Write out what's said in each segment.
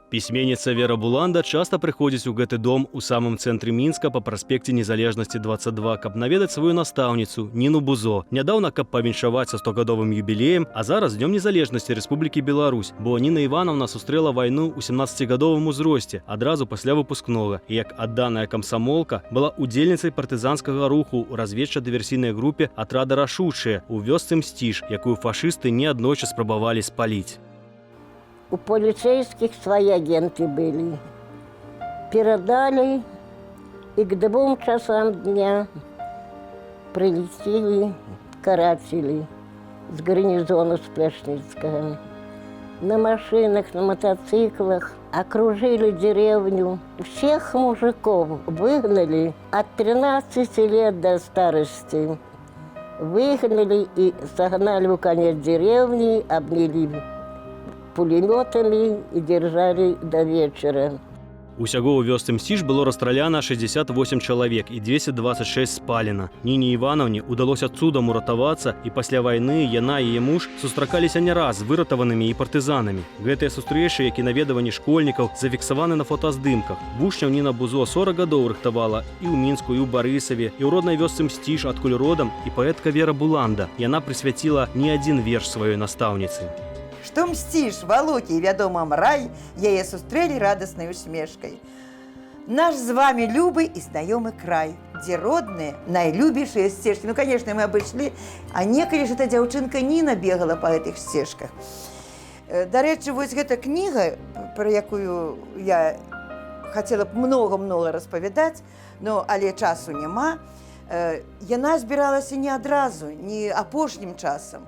Пісьменніца Вера Буланда часта прыходзіць у гэты дом у самым цэнтры Мінска па праспекце Незалежнасці 22, каб наведаць сваю настаўніцу Ніну Бузо. Нядаўна, каб павіншаваць са 100-гадовым юбілеем, а зараз Днём Незалежнасці Рэспублікі Беларусь, бо Ніна Івановна сустрэла вайну ў 17-гадовым узросце, адразу пасля выпускнога, і як адданая камсамолка была удзельніцай партызанскага руху ў разведча-дыверсійнай групе атрада «Рашучыя» у вёсцы Мсціж, якую фашысты неаднойчы спрабавалі спаліць. У полицейских свои агенты были. Передали, и к 2 часам дня прилетели каратели с гарнизона Сплешницкого. На машинах, на мотоциклах окружили деревню. Всех мужиков выгнали от 13 лет до старости. Выгнали и согнали в конец деревни, обняли пулеметами и держали до вечера. Усяго ў вёсцы Мсціж было расстраляна 68 чалавек і 226 спалена. Ніне Івановне удалося цудам уратавацца, і пасля вайны яна і яе муж сустракаліся не раз з выратаванымі і партызанамі. Гэтыя сустрэчы, як і наведаванні школьнікаў, зафіксаваны на фотаздымках. Вучняў Ніна Бузо 40 гадоў рыхтавала і ў Мінску, і ў Барысаве, і ў роднай вёсцы Мсціж, адкуль родам, і паэтка Вера Буланда. Яна прысвяціла не адзін верш сваёй настаўніцы. Што Мсціж, валокий, вядомам рай, яе сустрэлі радаснай усмешкай. Наш з вами любы і знаёмы край, дзе родныя, найлюбейшыя сцежкі. Ну, конечно, мы абышлі, а некалі ж эта дзяўчынка Ніна бегала па гэтых сцежках. Дарэчы, вось гэта кніга, пра якую я хацела б многа-многа распавядаць, але часу няма, яна збіралася не адразу, не апошнім часам.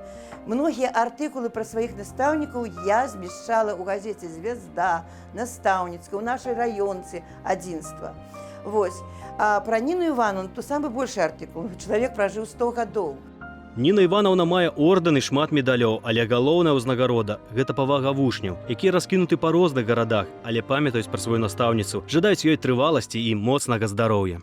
Многія артыкулы пра сваіх настаўнікаў я змяшчала ў газеце «Звезда», «Настаўніцка», ў нашай раёнцы «Адзінства». Вось. А пра Ніну Івановну то самы большы артыкул. Чалавек пражыў 100 гадоў. Ніна Івановна мае ордэн і шмат медалёў, але галоўная ўзнагарода – гэта павага вучняў, якія раскінуты па розных гарадах, але памятаюць пра сваю настаўніцу, жадаюць ёй трываласці і моцнага здароўя.